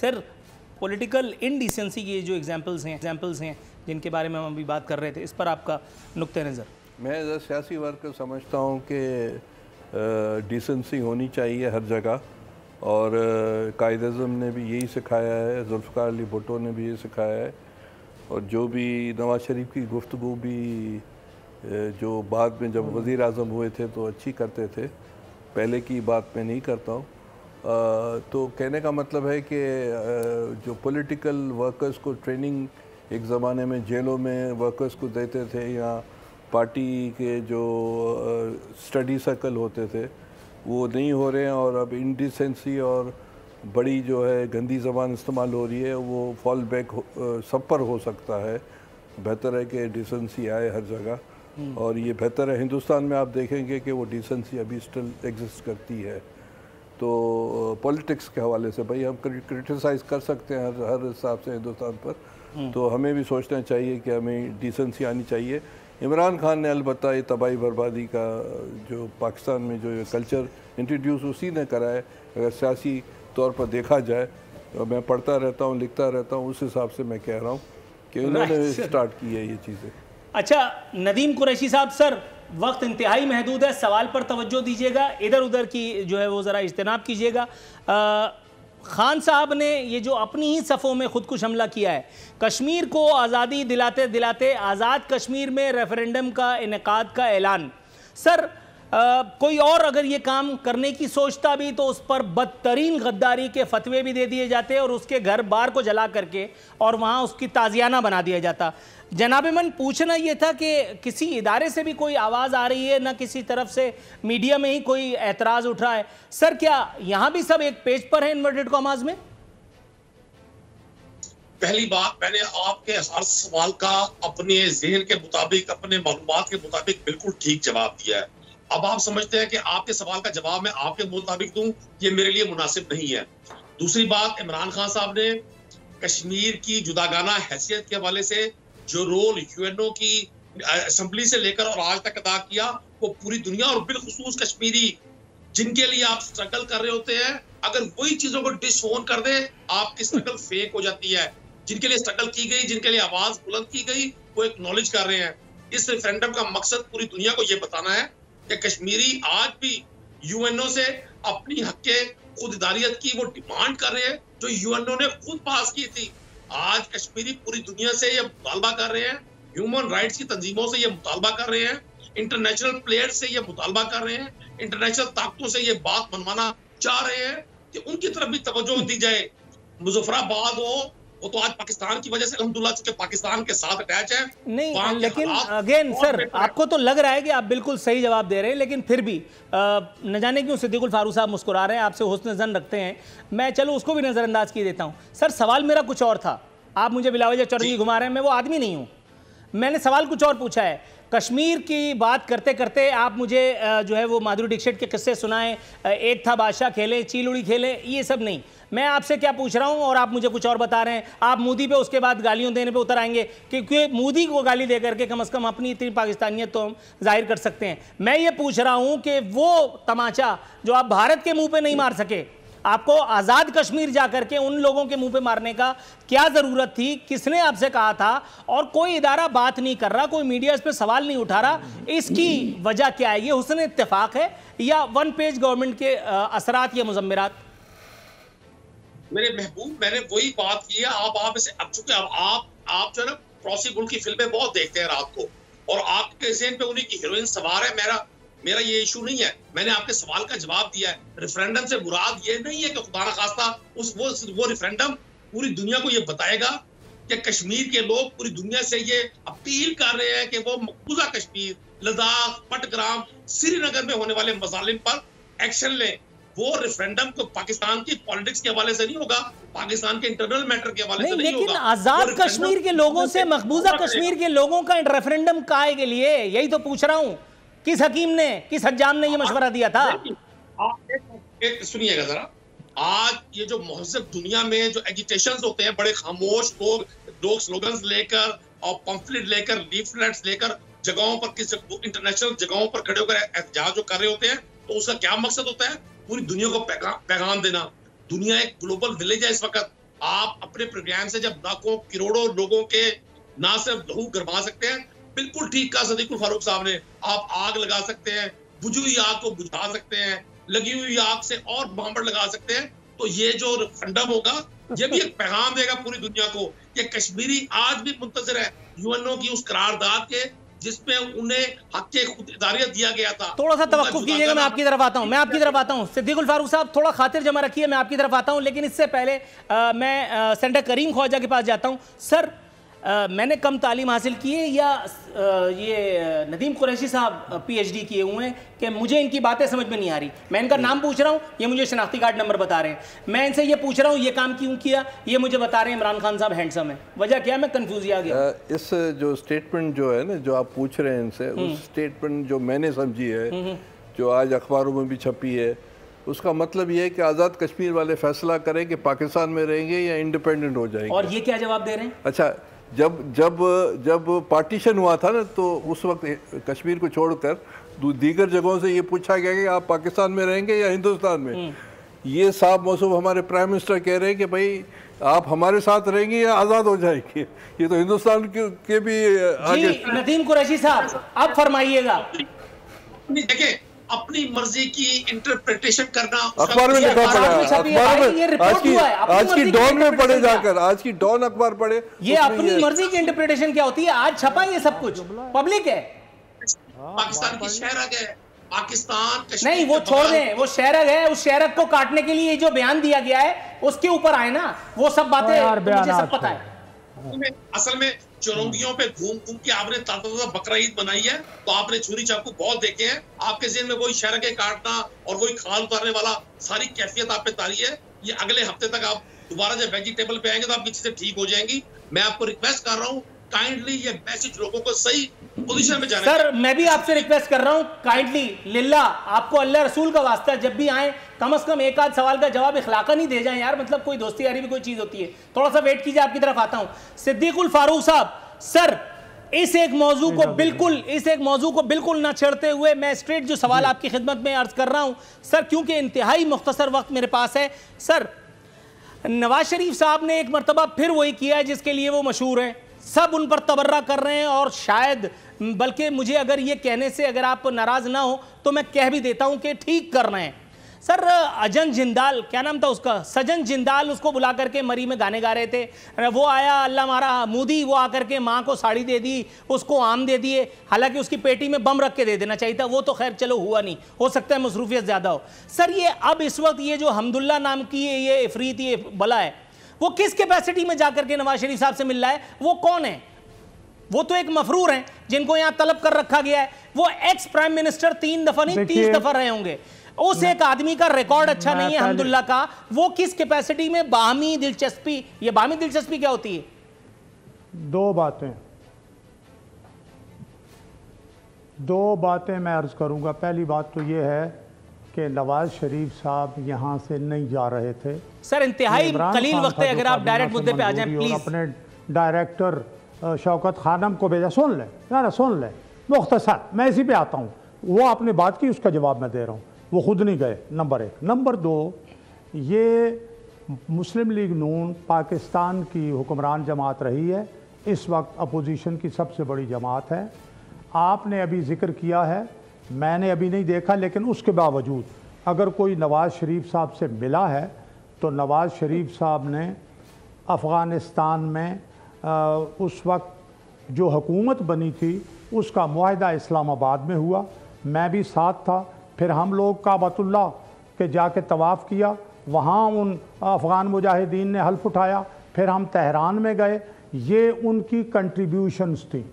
Sir political इनडिसेंसी के जो examples हैं जिनके बारे में हम अभी बात कर रहे थे, इस पर आपका नुक्ते नज़र? मैं एज अ सियासी वर्कर समझता हूँ कि डिसेंसी होनी चाहिए हर जगह, और कायद-ए-आज़म ने भी यही सिखाया है, जुल्फ़िकार अली भुट्टो ने भी ये सिखाया है, और जो भी नवाज शरीफ की गुफ्तगू भी जो बाद में जब वज़ीर आज़म हुए थे तो अच्छी करते थे, पहले की बात मैं नहीं करता हूँ। तो कहने का मतलब है कि जो पॉलिटिकल वर्कर्स को ट्रेनिंग एक ज़माने में जेलों में वर्कर्स को देते थे, या पार्टी के जो स्टडी सर्कल होते थे वो नहीं हो रहे हैं, और अब इंडिसेंसी और बड़ी जो है गंदी ज़बान इस्तेमाल हो रही है, वो फॉल बैक सब पर हो सकता है। बेहतर है कि डिसेंसी आए हर जगह, और ये बेहतर है। हिंदुस्तान में आप देखेंगे कि वो डिसेंसी अभी स्टिल एग्जिस्ट करती है। तो पॉलिटिक्स के हवाले से भाई हम क्रिटिसाइज़ कर सकते हैं हर हिसाब से हिंदुस्तान पर, तो हमें भी सोचना चाहिए कि हमें डिसेंसी आनी चाहिए। इमरान खान ने अलबत्ता ये तबाही बर्बादी का जो पाकिस्तान में जो ये कल्चर इंट्रोड्यूस उसी ने करा है। अगर सियासी तौर पर देखा जाए, तो मैं पढ़ता रहता हूँ, लिखता रहता हूँ, उस हिसाब से मैं कह रहा हूँ कि उन्होंने स्टार्ट की है ये चीज़ें। अच्छा नदीम कुरैशी साहब, सर वक्त इंतहाई महदूद है, सवाल पर तवज्जो दीजिएगा, इधर उधर की जो है वो ज़रा इज्तनाब कीजिएगा। खान साहब ने ये जो अपनी ही सफ़ों में खुदकुश हमला किया है, कश्मीर को आज़ादी दिलाते दिलाते आज़ाद कश्मीर में रेफरेंडम का इनेकाद का ऐलान, सर कोई और अगर ये काम करने की सोचता भी तो उस पर बदतरीन गद्दारी के फतवे भी दे दिए जाते और उसके घर बार को जला करके और वहाँ उसकी ताज़ियाना बना दिया जाता। जनाब-ए-मन, पूछना ये था कि किसी इदारे से भी कोई आवाज़ आ रही है, ना किसी तरफ से मीडिया में ही कोई एतराज़ उठ रहा है? सर क्या यहाँ भी सब एक पेज पर है इन्वर्टेड कॉमास में? पहली बात, मैंने आपके हर सवाल का अपने ज़हन के मुताबिक, अपने मालूमात के मुताबिक बिल्कुल ठीक जवाब दिया है। अब आप समझते हैं कि आपके सवाल का जवाब मैं आपके मुताबिक दूं, ये मेरे लिए मुनासिब नहीं है। दूसरी बात, इमरान खान साहब ने कश्मीर की जुदागाना हैसियत के हवाले से जो रोल यूएनओ की असेंबली से लेकर और आज तक अदा किया, वो पूरी दुनिया और बिलखुसूस कश्मीरी जिनके लिए आप स्ट्रगल कर रहे होते हैं, अगर वही चीजों को डिसओन कर दे, आपकी स्ट्रगल फेक हो जाती है। जिनके लिए स्ट्रगल की गई, जिनके लिए आवाज बुलंद की गई, वो एक्नॉलेज कर रहे हैं। इस रेफरेंडम का मकसद पूरी दुनिया को ये बताना है कि कश्मीरी आज भी यूएनओ से अपनी हक के खुददारियत की वो डिमांड कर रहे हैं जो यूएनओ ने खुद पास की थी। आज कश्मीरी पूरी दुनिया से ये मुतालबा कर रहे हैं, ह्यूमन राइट्स की तंजीमों से ये मुतालबा कर रहे हैं, इंटरनेशनल प्लेयर्स से ये मुतालबा कर रहे हैं, इंटरनेशनल ताकतों से ये बात मनवाना चाह रहे हैं कि उनकी तरफ भी तवज्जो दी जाए। मुजफ्फराबाद हो, वो तो आज पाकिस्तान की वजह से अल्हम्दुलिल्लाह चूंकि पाकिस्तान के साथ अटैच है। नहीं, लेकिन अगेन सर आपको तो लग रहा है कि आप बिल्कुल सही जवाब दे रहे हैं, लेकिन फिर भी न जाने क्यों सिद्दीकुल फारूक साहब मुस्कुरा रहे हैं, आपसे हुस्न ज़न रखते हैं, मैं चलो उसको भी नज़रअंदाज किए देता हूँ। सर सवाल मेरा कुछ और था, आप मुझे बिलावजह चौरंगी घुमा रहे हैं, मैं वो आदमी नहीं हूँ। मैंने सवाल कुछ और पूछा है। कश्मीर की बात करते करते आप मुझे जो है वो माधुरी दीक्षित के किस्से सुनाएं, एक था बादशाह खेले, चीलुड़ी खेले, ये सब नहीं। मैं आपसे क्या पूछ रहा हूं और आप मुझे कुछ और बता रहे हैं। आप मोदी पे उसके बाद गालियों देने पे उतर आएंगे, क्योंकि मोदी को गाली दे करके कम से कम अपनी इतनी पाकिस्तानियत तो हम जाहिर कर सकते हैं। मैं ये पूछ रहा हूं कि वो तमाचा जो आप भारत के मुंह पे नहीं मार सके, आपको आज़ाद कश्मीर जाकर के उन लोगों के मुंह पे मारने का क्या ज़रूरत थी? किसने आपसे कहा था? और कोई इदारा बात नहीं कर रहा, कोई मीडिया इस पे सवाल नहीं उठा रहा, इसकी वजह क्या है? ये हुस्न इत्तेफाक है या वन पेज गवर्नमेंट के असरात या मुजम्मिरात? मेरे महबूब, मैंने वही बात की है। आप इसे अब चुके आप जो है ना प्रॉसी गुल की फिल्में बहुत देखते हैं रात को, और आपके ज़हन पे उन्हीं की हीरोइन सवार है। मेरा ये इशू नहीं है। मैंने आपके सवाल का जवाब दिया है। रेफरेंडम से मुराद ये नहीं है कि खुदा न खास्ता वो रेफरेंडम पूरी दुनिया को ये बताएगा कि कश्मीर के लोग पूरी दुनिया से ये अपील कर रहे हैं कि वो मकबूजा कश्मीर, लद्दाख, पटग्राम, श्रीनगर में होने वाले मसालिम पर एक्शन लें। वो रेफरेंडम को पाकिस्तान की पॉलिटिक्स के हवाले से नहीं होगा, पाकिस्तान के इंटरनल मैटर के हवाले से नहीं होगा। लेकिन आजाद कश्मीर के लोगों से मकबूजा कश्मीर के लोगों का रेफरेंडम काहे के लिए? यही तो पूछ रहा हूँ। किस हकीम ने, किस हज्जाम ने ये मशवरा दिया था? आप सुनिएगा जरा। आज ये जो महज़ब दुनिया में जो एजिटेशंस होते हैं, बड़े खामोश लोग स्लोगन्स लेकर और पंफलेट लेकर, लीफलेट्स लेकर जगहों पर, किस इंटरनेशनल जगहों पर खड़े होकर एहतजाज जो कर रहे होते हैं, तो उसका क्या मकसद होता है? पूरी दुनिया को पैगाम देना। दुनिया एक ग्लोबल विलेज है इस वक्त। आप अपने प्रोग्राम से जब लाखों करोड़ों लोगों के ना सिर्फ लहू गरमा सकते हैं, बिल्कुल ठीक कहा सदीकुल फारूक साहब ने, आप आग लगा सकते हैं, बुझी हुई आग को बुझा सकते हैं, लगी हुई आग से और बॉम्बर लगा सकते हैं। तो ये जो रेफरेंडम होगा, ये भी एक पैगाम देगा पूरी दुनिया को कि कश्मीरी आज भी मुंतजर है यूएनओ की उस करारदाद के जिसमें उन्हें हक के खुददारियत दिया गया था। थोड़ा सा तवक्कुफ कीजिएगा, मैं आपकी तरफ आता हूं, सिद्दीकुल फारूक साहब थोड़ा खातिर जमा रखिए, मैं आपकी तरफ आता हूं। लेकिन इससे पहले मैं सेनेटर करीम ख्वाजा के पास जाता हूं। सर, मैंने कम तालीम हासिल की है या ये नदीम कुरैशी साहब PhD किए हुए हैं कि मुझे इनकी बातें समझ में नहीं आ रही। मैं इनका नाम पूछ रहा हूँ, ये मुझे शनाख्ती कार्ड नंबर बता रहे हैं। मैं इनसे ये पूछ रहा हूँ ये काम क्यों किया, ये मुझे बता रहे हैं इमरान खान साहब हैंडसम है। वजह क्या है? मैं कंफ्यूज आ गया। इस जो स्टेटमेंट जो है ना, जो आप पूछ रहे हैं इनसे, उस स्टेटमेंट जो मैंने समझी है, जो आज अखबारों में भी छपी है, उसका मतलब ये है कि आज़ाद कश्मीर वाले फैसला करें कि पाकिस्तान में रहेंगे या इंडिपेंडेंट हो जाएंगे। और ये क्या जवाब दे रहे हैं? अच्छा, जब पार्टीशन हुआ था ना, तो उस वक्त कश्मीर को छोड़कर दीगर जगहों से ये पूछा गया कि आप पाकिस्तान में रहेंगे या हिंदुस्तान में। ये साहब मौसूफ हमारे प्राइम मिनिस्टर कह रहे हैं कि भाई आप हमारे साथ रहेंगे या आज़ाद हो जाएंगे। ये तो हिंदुस्तान के भी आगे। नदीम कुरैशी साहब आप फरमाइएगा। देखिए, अपनी मर्जी की इंटरप्रिटेशन करना अखबार में लिखा पड़ा है, अखबार में आज की डॉन में पढ़े जाकर, आज की डॉन अखबार पढ़े। ये अपनी मर्जी की इंटरप्रिटेशन क्या होती है? आज छपा ये सब कुछ पब्लिक है। पाकिस्तान की शहरग है, पाकिस्तान नहीं, वो छोड़ दें, वो शहरग है, उस शहरग को काटने के लिए जो बयान दिया गया है उसके ऊपर आए ना, वो सब बातें मुझे सब पता है। असल में चुरंगियों पे घूम घूम के आपने ताजा बकरा ईद बनाई है, तो आपने छुरी चाकू बहुत देखे हैं। आपके ज़हन में वही शहर के काटना और वही खाल उतारने वाला सारी कैफियत आप पे तारी है। ये अगले हफ्ते तक आप दोबारा जब वेजिटेबल पे आएंगे तो आपकी चीजें ठीक हो जाएंगी। मैं आपको रिक्वेस्ट कर रहा हूँ, काइंडली ये मैसेज लोगों को सही पोजीशन में जाने। सर, मैं भी आपसे रिक्वेस्ट कर रहा हूँ, काइंडली लिल्ला, आपको अल्लाह रसूल का वास्ता, जब भी आए कम से कम एक आध सवाल का जवाब इखलाका नहीं दे जाएं यार। मतलब कोई दोस्ती यारी भी कोई चीज होती है, थोड़ा सा वेट कीजिए। आपकी तरफ आता हूँ सिद्दीकुल फारूक साहब। सर, इस एक मौजू को बिल्कुल ना छेड़ते हुए मैं स्ट्रेट जो सवाल आपकी खिदमत में अर्ज कर रहा हूं सर, क्योंकि इंतहाई मुख्तसर वक्त मेरे पास है। सर, नवाज शरीफ साहब ने एक मरतबा फिर वही किया है जिसके लिए वो मशहूर है। सब उन पर तबर्रा कर रहे हैं और शायद, बल्कि मुझे अगर ये कहने से अगर आप नाराज ना हो तो मैं कह भी देता हूं कि ठीक कर रहे हैं। सर, अजन जिंदाल, क्या नाम था उसका, सजन जिंदाल, उसको बुला करके मरी में गाने गा रहे थे। वो आया, अल्लाह मारा मोदी, वो आकर के माँ को साड़ी दे दी, उसको आम दे दिए। हालांकि उसकी पेटी में बम रख के दे देना चाहिए था, वो तो खैर चलो हुआ नहीं, हो सकता है मसरूफियत ज़्यादा हो। सर, ये अब इस वक्त ये जो हमदुल्ला नाम की ये इफरीत, ये बला है, वो किस कैपेसिटी में जाकर के नवाज शरीफ साहब से मिल रहा है? वो कौन है? वो तो एक मफरूर हैं जिनको यहाँ तलब कर रखा गया है। वो एक्स प्राइम मिनिस्टर 3 दफा नहीं 30 दफा रहे होंगे। उस एक आदमी का रिकॉर्ड अच्छा नहीं है हमदुल्ला का। वो किस कैपेसिटी में बाहमी दिलचस्पी, ये बाहमी दिलचस्पी क्या होती है? दो बातें मैं अर्ज करूंगा। पहली बात तो ये है कि नवाज शरीफ साहब यहाँ से नहीं जा रहे थे। सर, इंतहाई कलील वक्त है, अगर आप डायरेक्ट मुद्दे पे आ जाएं प्लीज। अपने डायरेक्टर शौकत खानम को भेजा, सुन ले मुख्तसर, मैं इसी पे आता हूँ। वो आपने बात की, उसका जवाब मैं दे रहा हूँ। वो खुद नहीं गए, नंबर 1। नंबर 2, ये मुस्लिम लीग नून पाकिस्तान की हुक्मरान जमात रही है, इस वक्त अपोजिशन की सबसे बड़ी जमात है। आपने अभी जिक्र किया है, मैंने अभी नहीं देखा, लेकिन उसके बावजूद अगर कोई नवाज़ शरीफ साहब से मिला है तो नवाज़ शरीफ साहब ने अफ़गानिस्तान में उस वक्त जो हुकूमत बनी थी उसका मुआहदा इस्लामाबाद में हुआ, मैं भी साथ था। फिर हम लोग काबतुल्लाह के जाके तवाफ़ किया, वहाँ उन अफ़गान मुजाहिदीन ने हल्फ उठाया। फिर हम तेहरान में गए, ये उनकी कंट्रीब्यूशंस थी।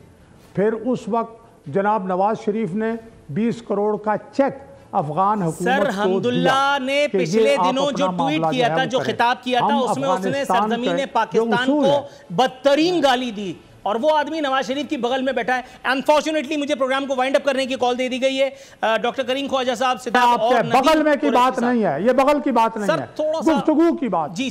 फिर उस वक्त जनाब नवाज शरीफ ने 20 करोड़ का चेक अफगान हुकूमत सर हमदुल्ला ने पिछले दिनों जो ट्वीट किया था, जो खिताब किया था, उसमें उसने सरजमीन पाकिस्तान को बदतरीन गाली दी और वो आदमी नवाज शरीफ की बगल में बैठा है। अनफॉर्चुनेटली मुझे प्रोग्राम को वाइंड अप करने की कॉल दे दी गई है। डॉक्टर करीम ख्वाजा साहब, बगल में की बात नहीं है, ये बगल की बात नहीं है, गुफ्तगू की बात। जी।